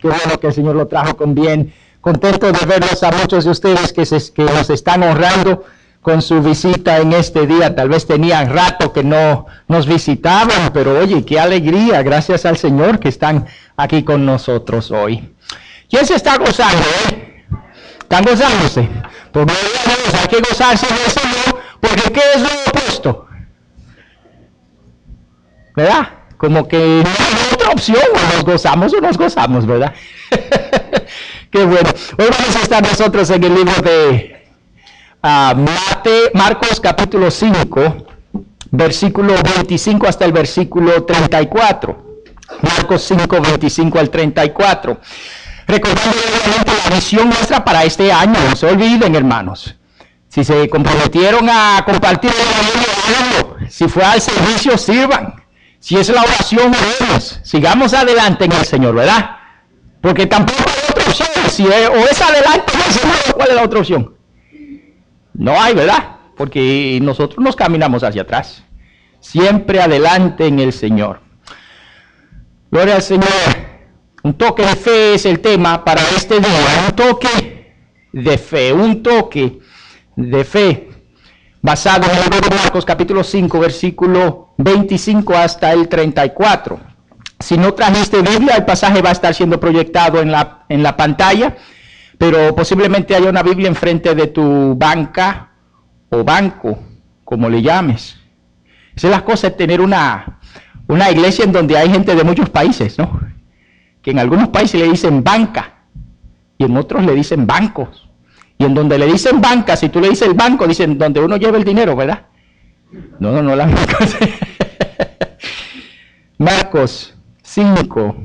Qué bueno que el Señor lo trajo con bien. Contento de verlos a muchos de ustedes que nos están honrando con su visita en este día. Tal vez tenían rato que no nos visitaban, pero oye, qué alegría. Gracias al Señor que están aquí con nosotros hoy. ¿Quién se está gozando, ¿Están gozándose? Pues hay que gozarse en el Señor, porque ¿qué es lo opuesto? ¿Verdad? Como que no hay otra opción, o nos gozamos, ¿verdad? Qué bueno. Hoy vamos a estar nosotros en el libro de Marcos capítulo 5, versículo 25 hasta el versículo 34. Marcos 5, 25 al 34. Recordando la misión nuestra para este año, no se olviden, hermanos. Si se comprometieron a compartir el evangelio, háganlo. Si fue al servicio, sirvan. Si es la oración, oremos. Sigamos adelante en el Señor, ¿verdad? Porque tampoco hay otra opción. Si o es adelante en el Señor, ¿cuál es la otra opción? No hay, ¿verdad? Porque nosotros nos caminamos hacia atrás. Siempre adelante en el Señor. Gloria al Señor. Un toque de fe es el tema para este día. Un toque de fe. Basado en el libro de Marcos capítulo 5, versículo 25 hasta el 34. Si no trajiste Biblia, el pasaje va a estar siendo proyectado en la pantalla, pero posiblemente haya una Biblia enfrente de tu banca o banco, como le llames. Esa es la cosa de tener una iglesia en donde hay gente de muchos países, ¿no? Que en algunos países le dicen banca y en otros le dicen bancos. Y en donde le dicen banca, si tú le dices el banco, dicen donde uno lleva el dinero, ¿verdad? No, la misma cosa. Marcos 5,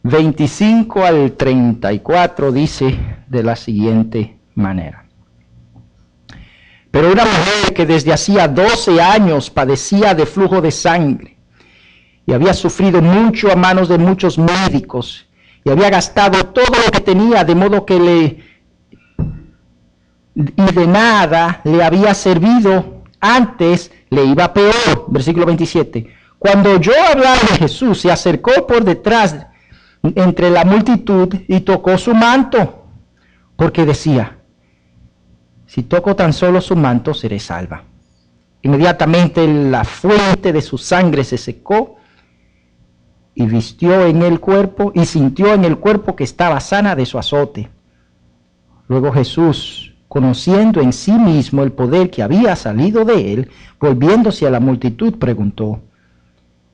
25 al 34 dice de la siguiente manera. Pero una mujer que desde hacía 12 años padecía de flujo de sangre, y había sufrido mucho a manos de muchos médicos, y había gastado todo lo que tenía, de modo que de nada le había servido, antes le iba peor. Versículo 27. Cuando oyó hablar de Jesús, se acercó por detrás entre la multitud y tocó su manto, porque decía, si toco tan solo su manto, seré salva. Inmediatamente la fuente de su sangre se secó, y sintió en el cuerpo que estaba sana de su azote. Luego Jesús, conociendo en sí mismo el poder que había salido de él, volviéndose a la multitud, preguntó,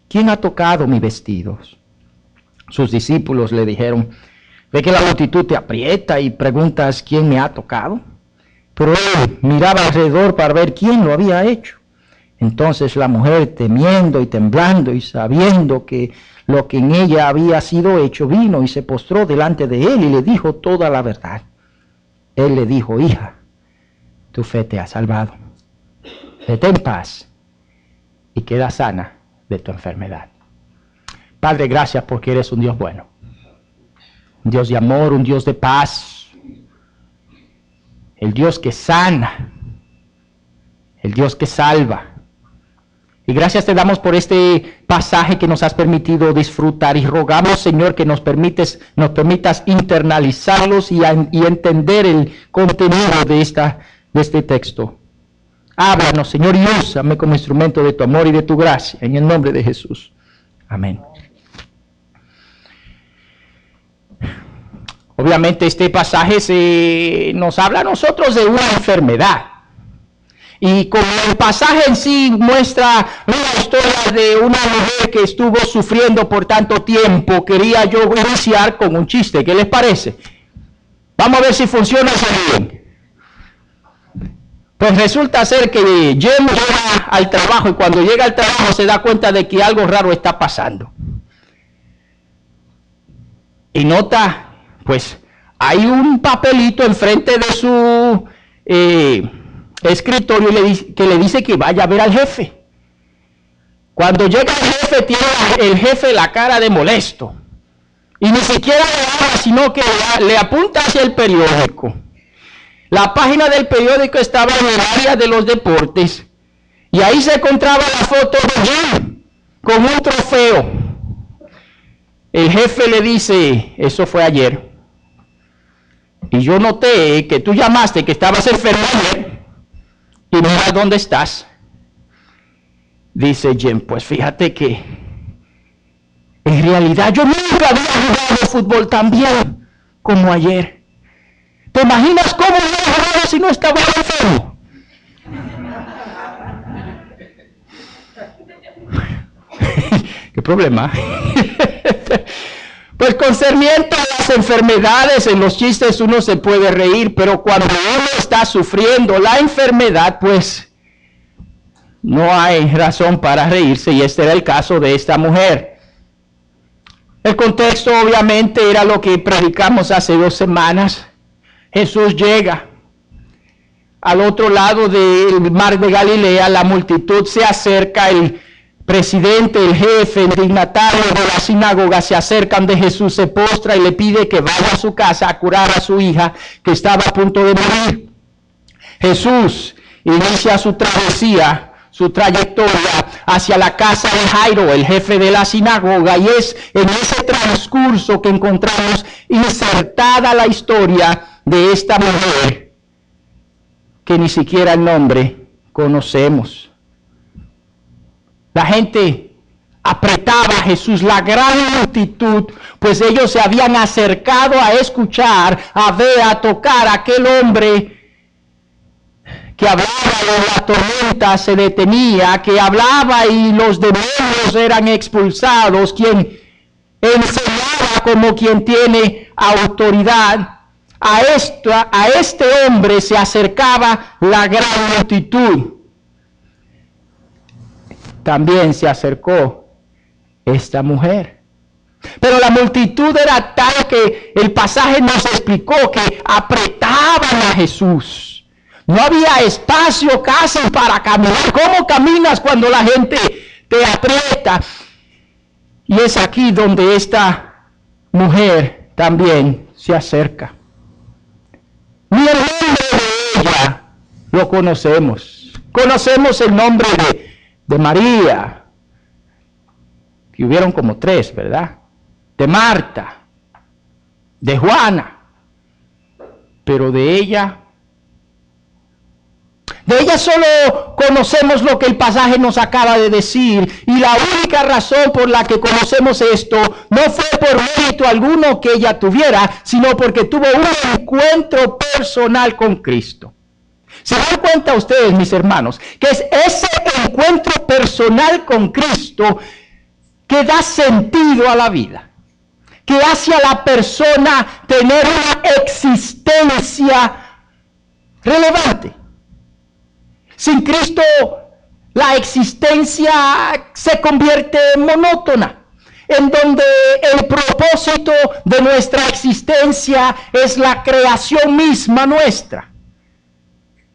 ¿quién ha tocado mis vestidos? Sus discípulos le dijeron, ve que la multitud te aprieta y preguntas, ¿quién me ha tocado? Pero él miraba alrededor para ver quién lo había hecho. Entonces la mujer, temiendo y temblando y sabiendo que lo que en ella había sido hecho, vino y se postró delante de él y le dijo toda la verdad. Él le dijo, hija, tu fe te ha salvado. Vete en paz y queda sana de tu enfermedad. Padre, gracias porque eres un Dios bueno. Un Dios de amor, un Dios de paz. El Dios que sana. El Dios que salva. Y gracias te damos por este pasaje que nos has permitido disfrutar y rogamos, Señor, que nos permitas internalizarlos y entender el contenido de este texto. Háblanos, Señor, y úsame como instrumento de tu amor y de tu gracia, en el nombre de Jesús. Amén. Obviamente este pasaje nos habla a nosotros de una enfermedad. Y como el pasaje en sí muestra una historia de una mujer que estuvo sufriendo por tanto tiempo, quería yo iniciar con un chiste. ¿Qué les parece? Vamos a ver si funciona eso bien. Pues resulta ser que Jem llega al trabajo y cuando llega al trabajo se da cuenta de que algo raro está pasando. Y nota, pues, hay un papelito enfrente de su escritorio que le dice que vaya a ver al jefe. Cuando llega el jefe, tiene el jefe la cara de molesto. Y ni siquiera le habla, sino que le apunta hacia el periódico. La página del periódico estaba en el área de los deportes. Y ahí se encontraba la foto de Jim con un trofeo. el jefe le dice, eso fue ayer, y yo noté que tú llamaste que estabas enfermo ayer, y no sabes dónde estás. Dice Jim, pues fíjate que en realidad yo nunca había jugado fútbol tan bien como ayer. ¿Te imaginas cómo hubiera jugado si no estaba enfermo? ¿Qué problema? Pues concerniente a las enfermedades, en los chistes uno se puede reír, pero cuando uno está sufriendo la enfermedad, pues no hay razón para reírse, y este era el caso de esta mujer. El contexto obviamente era lo que predicamos hace 2 semanas. Jesús llega al otro lado del mar de Galilea, la multitud se acerca, el presidente, el jefe, el dignatario de la sinagoga se acercan de Jesús, se postra y le pide que vaya a su casa a curar a su hija que estaba a punto de morir. Jesús inicia su travesía, su trayectoria hacia la casa de Jairo, el jefe de la sinagoga, y es en ese transcurso que encontramos insertada la historia de esta mujer que ni siquiera el nombre conocemos. La gente apretaba a Jesús, la gran multitud, pues ellos se habían acercado a escuchar, a ver, a tocar a aquel hombre que hablaba y la tormenta se detenía, que hablaba y los demonios eran expulsados, quien enseñaba como quien tiene autoridad. A este hombre se acercaba la gran multitud. También se acercó esta mujer. Pero la multitud era tal que el pasaje nos explicó que apretaban a Jesús. No había espacio casi para caminar. ¿Cómo caminas cuando la gente te aprieta? Y es aquí donde esta mujer también se acerca. Ni el nombre de ella lo conocemos. Conocemos el nombre de María, que hubieron como 3, ¿verdad? De Marta, de Juana, pero de ella solo conocemos lo que el pasaje nos acaba de decir, y la única razón por la que conocemos esto no fue por mérito alguno que ella tuviera, sino porque tuvo un encuentro personal con Cristo. ¿Se dan cuenta ustedes, mis hermanos, que es ese encuentro personal con Cristo que da sentido a la vida, que hace a la persona tener una existencia relevante? Sin Cristo, la existencia se convierte monótona, en donde el propósito de nuestra existencia es la creación misma nuestra,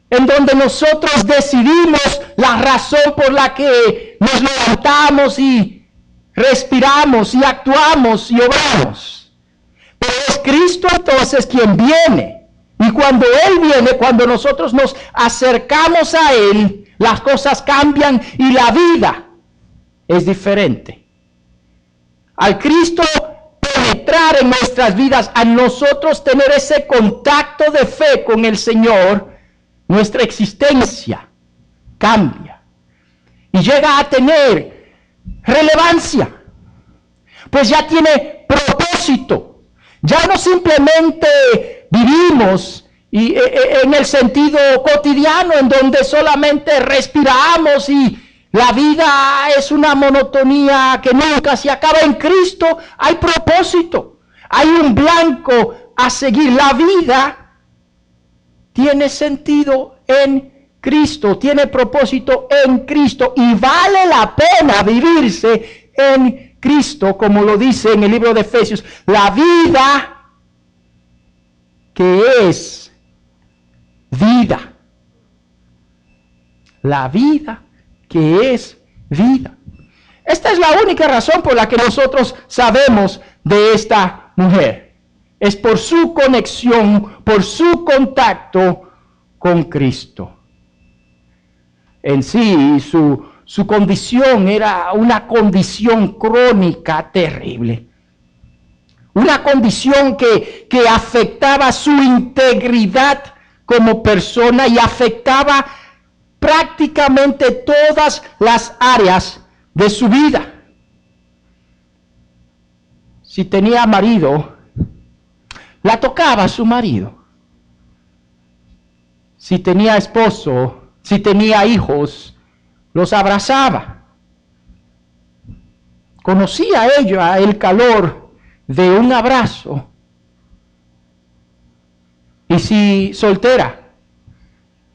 en donde nosotros decidimos la razón por la que nos levantamos y respiramos y actuamos y obramos. Pero es Cristo entonces quien viene. Y cuando Él viene, cuando nosotros nos acercamos a Él, las cosas cambian y la vida es diferente. Al Cristo penetrar en nuestras vidas, a nosotros tener ese contacto de fe con el Señor, nuestra existencia cambia y llega a tener relevancia, pues ya tiene propósito. Ya no simplemente vivimos y en el sentido cotidiano, en donde solamente respiramos y la vida es una monotonía que nunca se acaba. En Cristo hay propósito, hay un blanco a seguir. La vida tiene sentido en Cristo, tiene propósito en Cristo, y vale la pena vivirse en Cristo, como lo dice en el libro de Efesios. La vida que es vida. La vida que es vida. Esta es la única razón por la que nosotros sabemos de esta mujer. Es por su conexión, por su contacto con Cristo. En sí, su condición era una condición crónica terrible. una condición que afectaba su integridad como persona y afectaba prácticamente todas las áreas de su vida. Si tenía marido, la tocaba a su marido. Si tenía esposo, si tenía hijos, los abrazaba. Conocía ella el calor de un abrazo. Y si soltera,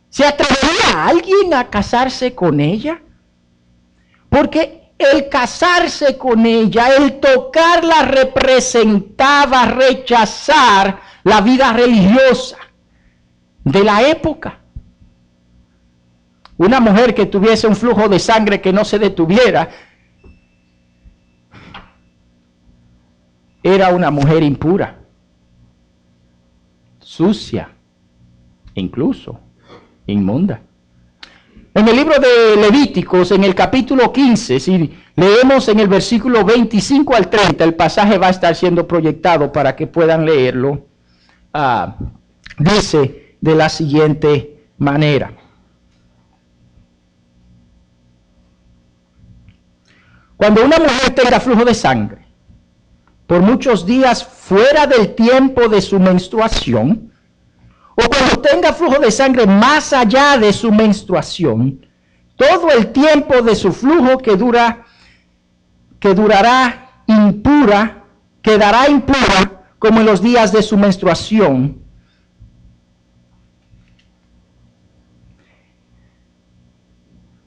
¿se atrevería alguien a casarse con ella? Porque el casarse con ella, el tocarla representaba rechazar la vida religiosa de la época. Una mujer que tuviese un flujo de sangre que no se detuviera era una mujer impura, sucia, incluso inmunda. En el libro de Levíticos, en el capítulo 15, si leemos en el versículo 25 al 30, el pasaje va a estar siendo proyectado para que puedan leerlo. Dice de la siguiente manera: cuando una mujer tenga flujo de sangre por muchos días fuera del tiempo de su menstruación, o cuando tenga flujo de sangre más allá de su menstruación, todo el tiempo de su flujo quedará impura como en los días de su menstruación.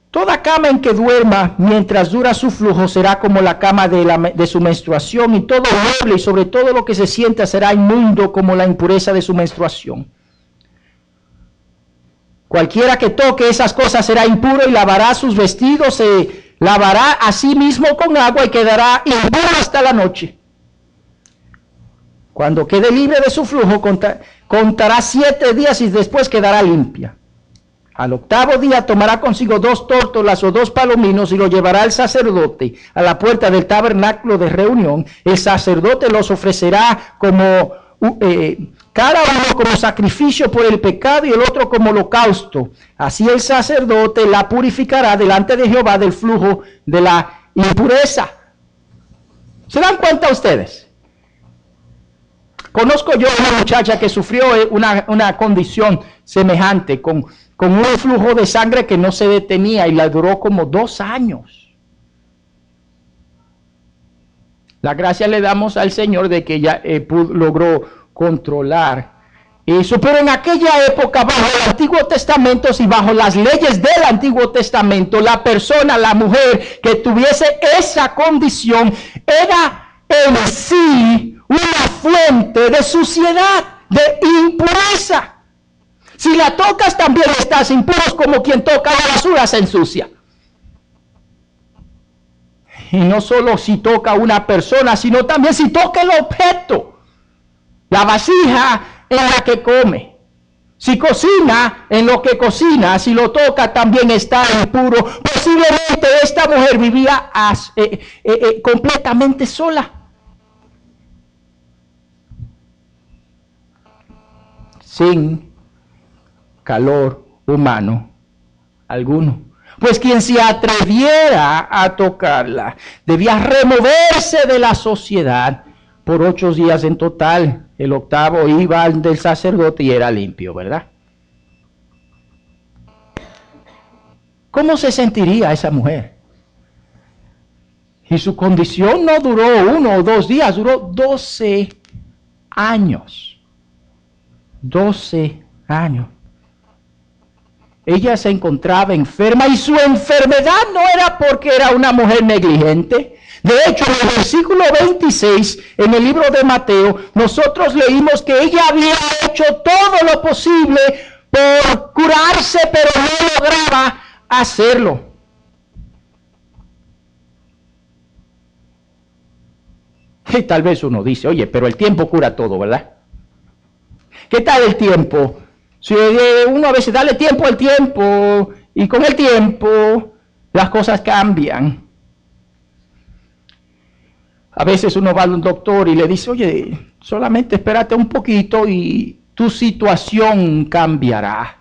Toda cama en que duerma mientras dura su flujo será como la cama de su menstruación, y todo mueble y sobre todo lo que se sienta será inmundo como la impureza de su menstruación. Cualquiera que toque esas cosas será impuro y lavará sus vestidos, se lavará a sí mismo con agua y quedará impuro hasta la noche. Cuando quede libre de su flujo, contará 7 días y después quedará limpia. Al 8º día tomará consigo 2 tórtolas o 2 palominos y lo llevará al sacerdote a la puerta del tabernáculo de reunión. El sacerdote los ofrecerá como cada uno como sacrificio por el pecado y el otro como holocausto. Así el sacerdote la purificará delante de Jehová del flujo de la impureza. ¿Se dan cuenta ustedes? Conozco yo una muchacha que sufrió una condición semejante con un flujo de sangre que no se detenía y la duró como 2 años. La gracia le damos al Señor de que ella logró controlar eso, pero en aquella época, bajo el Antiguo Testamento y bajo las leyes del Antiguo Testamento, la persona, la mujer que tuviese esa condición era en sí una fuente de suciedad, de impureza. Si la tocas también estás impuro, como quien toca la basura se ensucia. Y no solo si toca a una persona, sino también si toca el objeto, la vasija en la que come. Si cocina en lo que cocina, si lo toca también está impuro. Posiblemente esta mujer vivía completamente sola. Sin calor humano alguno. Pues quien se atreviera a tocarla debía removerse de la sociedad por 8 días en total. El 8º iba al del sacerdote y era limpio, ¿verdad? ¿Cómo se sentiría esa mujer? Y su condición no duró 1 o 2 días, duró 12 años. 12 años. Ella se encontraba enferma y su enfermedad no era porque era una mujer negligente. De hecho, en el versículo 26, en el libro de Mateo, nosotros leímos que ella había hecho todo lo posible por curarse, pero no lograba hacerlo. Y tal vez uno dice, oye, pero el tiempo cura todo, ¿verdad? ¿Qué tal el tiempo? Si uno a veces dale tiempo al tiempo y con el tiempo las cosas cambian. A veces uno va a un doctor y le dice, oye, solamente espérate un poquito y tu situación cambiará.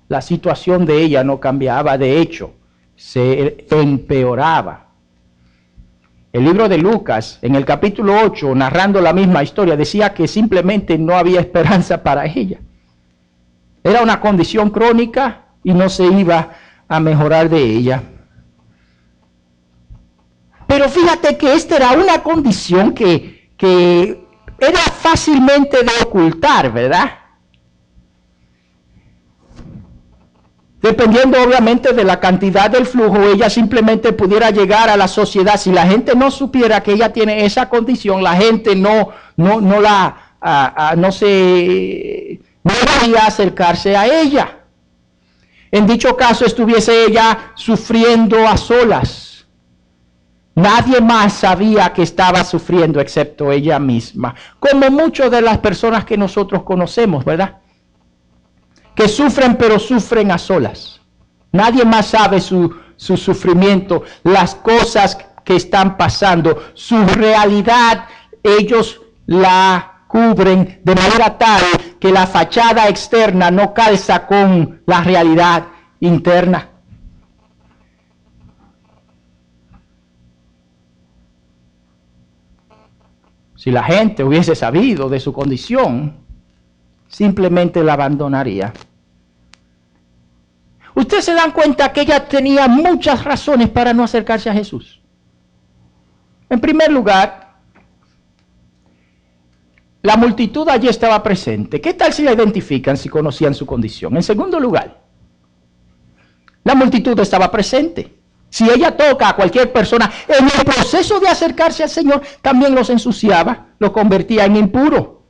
La situación de ella no cambiaba, de hecho, se empeoraba. El libro de Lucas, en el capítulo 8, narrando la misma historia, decía que simplemente no había esperanza para ella. Era una condición crónica y no se iba a mejorar de ella. Pero fíjate que esta era una condición que era fácilmente de ocultar, ¿verdad? Dependiendo obviamente de la cantidad del flujo, ella simplemente pudiera llegar a la sociedad. Si la gente no supiera que ella tiene esa condición, la gente no debería acercarse a ella. En dicho caso estuviese ella sufriendo a solas. Nadie más sabía que estaba sufriendo excepto ella misma, como muchas de las personas que nosotros conocemos, ¿verdad? Que sufren, pero sufren a solas. Nadie más sabe su sufrimiento, las cosas que están pasando, su realidad, ellos la cubren de manera tal que la fachada externa no calza con la realidad interna. Si la gente hubiese sabido de su condición, simplemente la abandonaría. Ustedes se dan cuenta que ella tenía muchas razones para no acercarse a Jesús. En primer lugar, la multitud allí estaba presente. ¿Qué tal si la identifican, si conocían su condición? En segundo lugar, la multitud estaba presente. Si ella toca a cualquier persona, en el proceso de acercarse al Señor, también los ensuciaba, los convertía en impuro.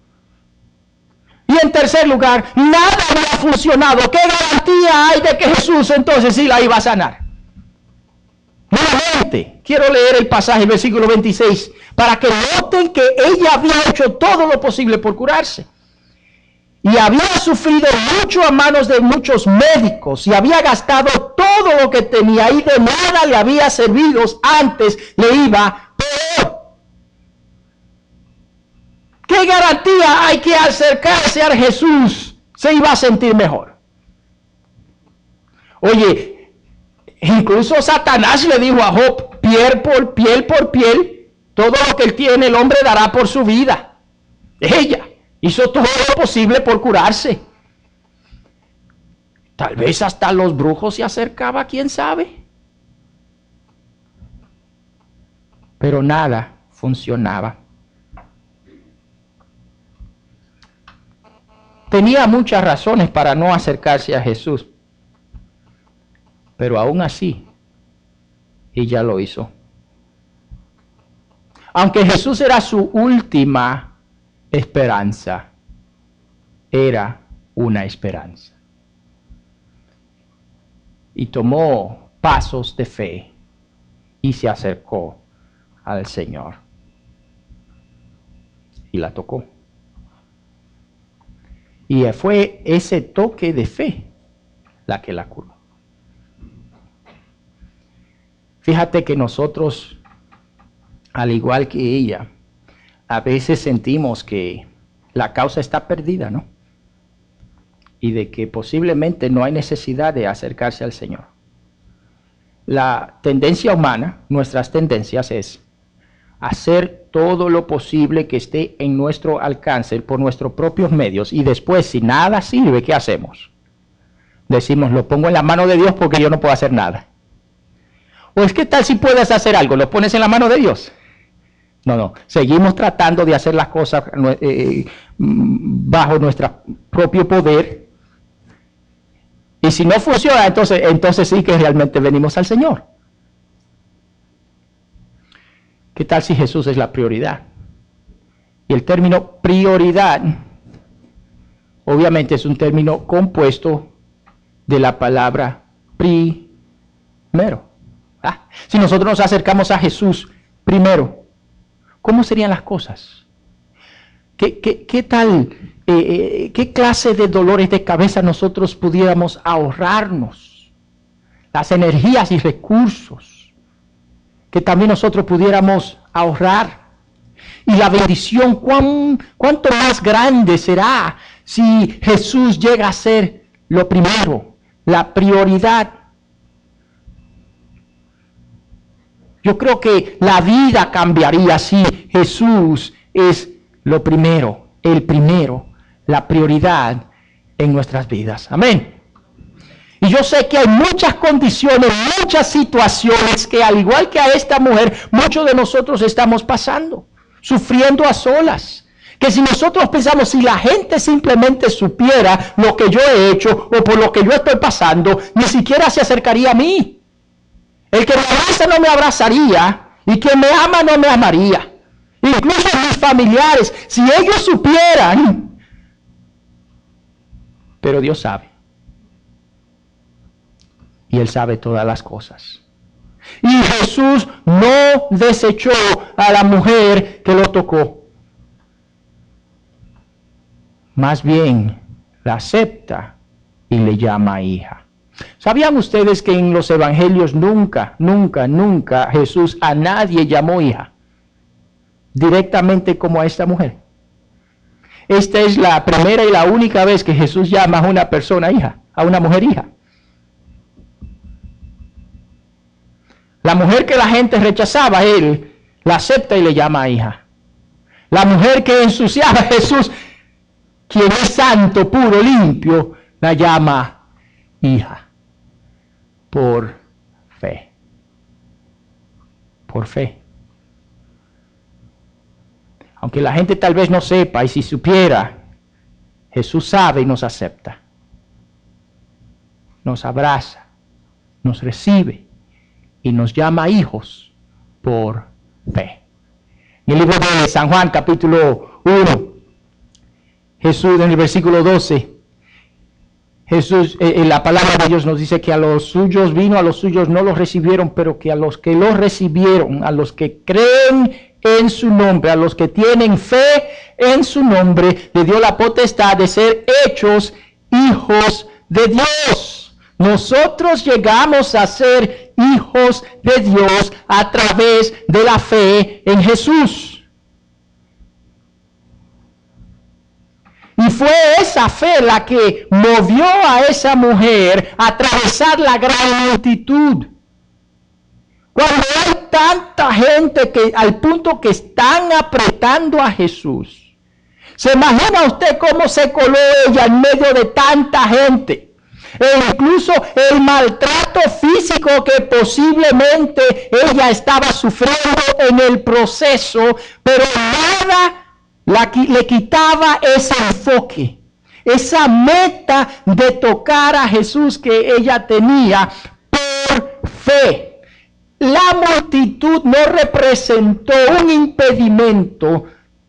Y en tercer lugar, nada había funcionado. ¿Qué garantía hay de que Jesús entonces sí la iba a sanar? Nuevamente, quiero leer el pasaje, el versículo 26, para que noten que ella había hecho todo lo posible por curarse. Y había sufrido mucho a manos de muchos médicos y había gastado todo lo que tenía y de nada le había servido, antes le iba peor. ¿Qué garantía hay que acercarse a Jesús se iba a sentir mejor? Oye, incluso Satanás le dijo a Job, piel por piel, todo lo que él tiene el hombre dará por su vida. Ella hizo todo lo posible por curarse. Tal vez hasta los brujos se acercaba, quién sabe. Pero nada funcionaba. Tenía muchas razones para no acercarse a Jesús. Pero aún así, ella lo hizo. Aunque Jesús era su última esperanza, era una esperanza. Y tomó pasos de fe y se acercó al Señor. Y la tocó. Y fue ese toque de fe la que la curó. Fíjate que nosotros, al igual que ella, a veces sentimos que la causa está perdida, ¿no? Y de que posiblemente no hay necesidad de acercarse al Señor. La tendencia humana, nuestras tendencias es hacer todo lo posible que esté en nuestro alcance por nuestros propios medios y después, si nada sirve, ¿qué hacemos? Decimos, lo pongo en la mano de Dios porque yo no puedo hacer nada. O es que tal si puedes hacer algo, lo pones en la mano de Dios. No, seguimos tratando de hacer las cosas bajo nuestro propio poder. Y si no funciona, entonces sí que realmente venimos al Señor. ¿Qué tal si Jesús es la prioridad? Y el término prioridad, obviamente es un término compuesto de la palabra primero. Si nosotros nos acercamos a Jesús primero, ¿cómo serían las cosas? ¿Qué tal, qué clase de dolores de cabeza nosotros pudiéramos ahorrarnos? Las energías y recursos que también nosotros pudiéramos ahorrar. Y la bendición, ¿cuánto más grande será si Jesús llega a ser lo primero, la prioridad? Yo creo que la vida cambiaría si Jesús es lo primero, el primero, la prioridad en nuestras vidas. Amén. Y yo sé que hay muchas condiciones, muchas situaciones que al igual que a esta mujer, muchos de nosotros estamos pasando, sufriendo a solas. Que si nosotros pensamos, si la gente simplemente supiera lo que yo he hecho o por lo que yo estoy pasando, ni siquiera se acercaría a mí. El que me abraza no me abrazaría y quien me ama no me amaría. Incluso mis familiares, si ellos supieran. Pero Dios sabe. Y Él sabe todas las cosas. Y Jesús no desechó a la mujer que lo tocó. Más bien la acepta y le llama hija. ¿Sabían ustedes que en los evangelios nunca Jesús a nadie llamó hija? Directamente como a esta mujer. Esta es la primera y la única vez que Jesús llama a una persona hija, a una mujer hija. La mujer que la gente rechazaba, Él la acepta y le llama hija. La mujer que ensuciaba a Jesús, quien es santo, puro, limpio, la llama hija. Por fe. Por fe. Aunque la gente tal vez no sepa, y si supiera, Jesús sabe y nos acepta. Nos abraza, nos recibe y nos llama hijos por fe. En el libro de San Juan, capítulo 1, Jesús en el versículo 12, Jesús, la palabra de Dios nos dice que a los suyos vino, a los suyos no los recibieron, pero que a los que los recibieron, a los que creen en su nombre, a los que tienen fe en su nombre, le dio la potestad de ser hechos hijos de Dios. Nosotros llegamos a ser hijos de Dios a través de la fe en Jesús. Y fue esa fe la que movió a esa mujer a atravesar la gran multitud. Cuando hay tanta gente que al punto que están apretando a Jesús, ¿se imagina usted cómo se coló ella en medio de tanta gente? E incluso el maltrato físico que posiblemente ella estaba sufriendo en el proceso, pero nada le quitaba ese enfoque, esa meta de tocar a Jesús que ella tenía por fe. La multitud no representó un impedimento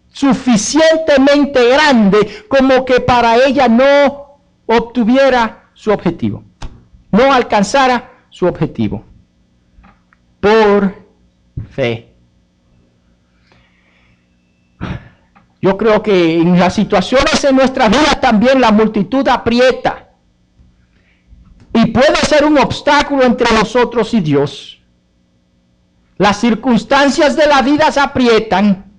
suficientemente grande como que para ella no obtuviera su objetivo, no alcanzara su objetivo. Por fe. Yo creo que en las situaciones en nuestra vida también la multitud aprieta y puede ser un obstáculo entre nosotros y Dios. Las circunstancias de la vida se aprietan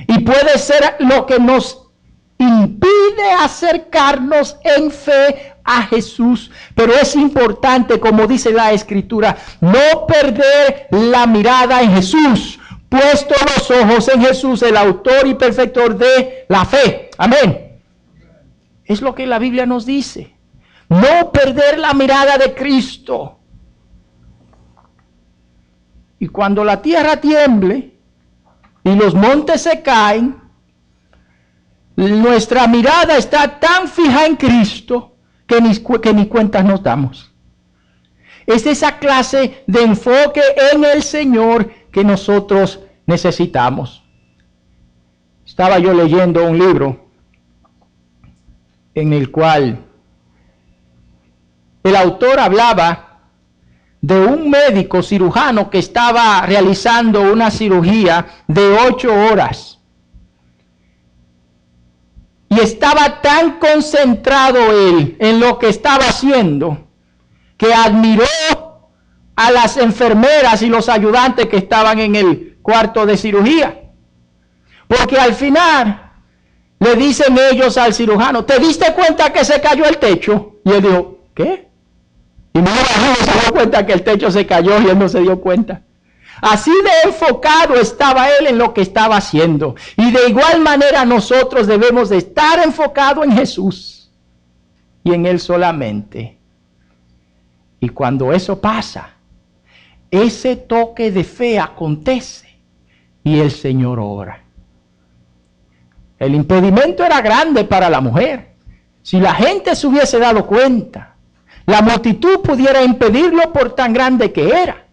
y puede ser lo que nos impide acercarnos en fe a Jesús. Pero es importante, como dice la Escritura, no perder la mirada en Jesús, puesto los ojos en Jesús, el autor y perfector de la fe. Amén. Es lo que la Biblia nos dice. No perder la mirada de Cristo. Y cuando la tierra tiemble y los montes se caen, nuestra mirada está tan fija en Cristo que ni cuentas nos damos. Es esa clase de enfoque en el Señor que nosotros necesitamos. Estaba yo leyendo un libro en el cual el autor hablaba de un médico cirujano que estaba realizando una cirugía de 8 horas. Y estaba tan concentrado él en lo que estaba haciendo que admiró a las enfermeras y los ayudantes que estaban en el cuarto de cirugía. Porque al final le dicen ellos al cirujano, ¿te diste cuenta que se cayó el techo? Y él dijo, ¿qué? Y no se dio cuenta que el techo se cayó y él no se dio cuenta. Así de enfocado estaba él en lo que estaba haciendo. Y de igual manera nosotros debemos de estar enfocados en Jesús y en Él solamente. Y cuando eso pasa, ese toque de fe acontece y el Señor obra. El impedimento era grande para la mujer. Si la gente se hubiese dado cuenta, la multitud pudiera impedirlo por tan grande que era.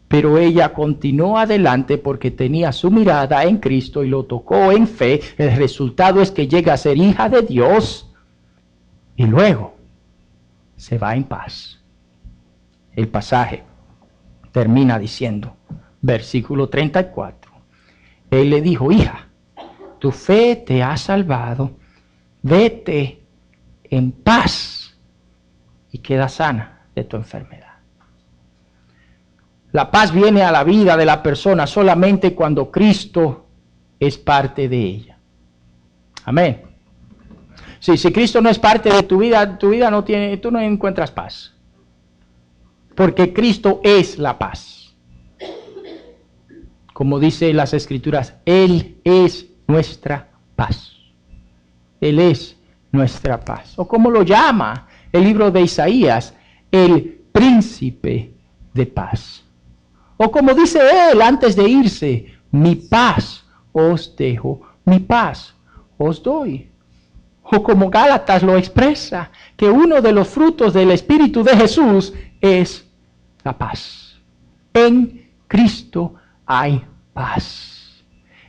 Pero ella continuó adelante porque tenía su mirada en Cristo y lo tocó en fe. El resultado es que llega a ser hija de Dios y luego se va en paz. El pasaje termina diciendo, versículo 34, Él le dijo, hija, tu fe te ha salvado, vete en paz y queda sana de tu enfermedad. La paz viene a la vida de la persona solamente cuando Cristo es parte de ella. Amén. Si Cristo no es parte de tu vida no tiene, tú no encuentras paz. Porque Cristo es la paz. Como dice las Escrituras, Él es nuestra paz. Él es nuestra paz. O como lo llama el libro de Isaías, el príncipe de paz. O como dice él antes de irse, mi paz os dejo, mi paz os doy. O como Gálatas lo expresa, que uno de los frutos del Espíritu de Jesús es la paz. En Cristo hay paz.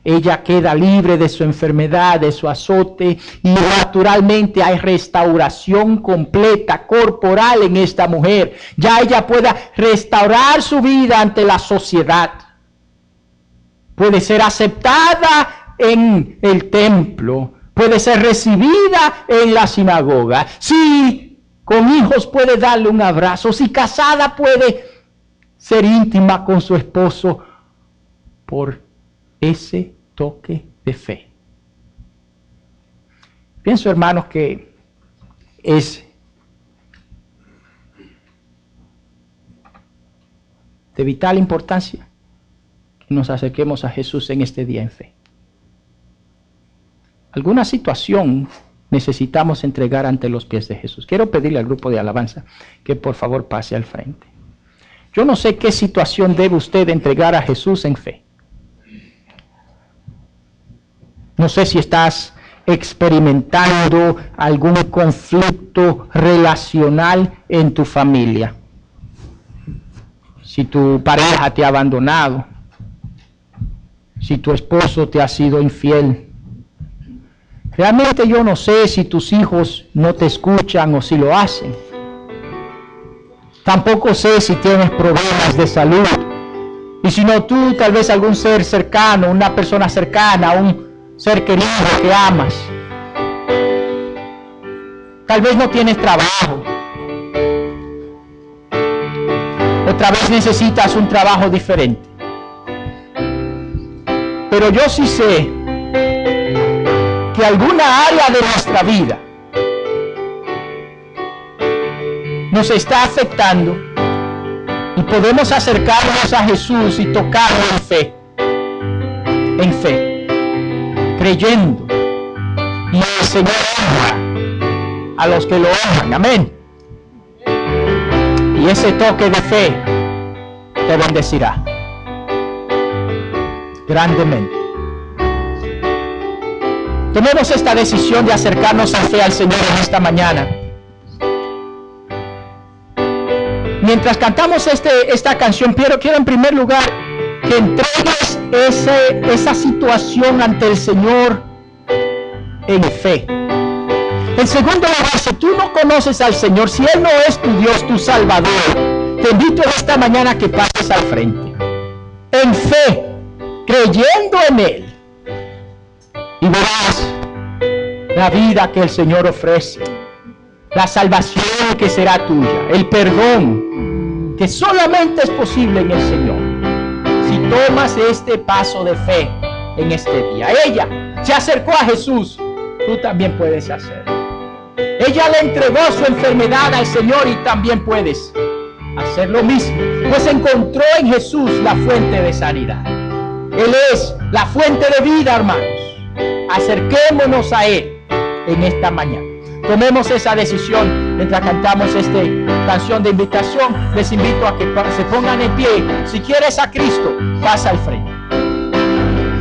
Ella queda libre de su enfermedad, de su azote, y naturalmente hay restauración completa, corporal en esta mujer. Ya ella pueda restaurar su vida ante la sociedad. Puede ser aceptada en el templo, puede ser recibida en la sinagoga. Si con hijos puede darle un abrazo, si casada puede ser íntima con su esposo por ese toque de fe. Pienso, hermanos, que es de vital importancia que nos acerquemos a Jesús en este día en fe. Alguna situación necesitamos entregar ante los pies de Jesús. Quiero pedirle al grupo de alabanza que por favor pase al frente. Yo no sé qué situación debe usted entregar a Jesús en fe. No sé si estás experimentando algún conflicto relacional en tu familia. Si tu pareja te ha abandonado, si tu esposo te ha sido infiel. Realmente yo no sé si tus hijos no te escuchan o si lo hacen. Tampoco sé si tienes problemas de salud. Y si no tú, tal vez algún ser cercano, una persona cercana, un ser querido que amas. Tal vez no tienes trabajo. Otra vez necesitas un trabajo diferente. Pero yo sí sé que alguna área de nuestra vida nos está afectando y podemos acercarnos a Jesús y tocarlo en fe, creyendo, y el Señor honra a los que lo honran. Amén. Y ese toque de fe te bendecirá grandemente. Tomemos esta decisión de acercarnos en fe al Señor en esta mañana. Mientras cantamos esta canción, quiero en primer lugar que entregues esa situación ante el Señor en fe. En segundo lugar, si tú no conoces al Señor, si Él no es tu Dios, tu Salvador, te invito en esta mañana a que pases al frente. En fe, creyendo en Él. Y verás la vida que el Señor ofrece. La salvación que será tuya. El perdón que solamente es posible en el Señor. Si tomas este paso de fe en este día. Ella se acercó a Jesús. Tú también puedes hacerlo. Ella le entregó su enfermedad al Señor y también puedes hacer lo mismo, pues encontró en Jesús la fuente de sanidad. Él es la fuente de vida, hermanos. Acerquémonos a Él en esta mañana. Tomemos esa decisión mientras cantamos esta canción de invitación. Les invito a que se pongan en pie. Si quieres a Cristo, pasa al frente.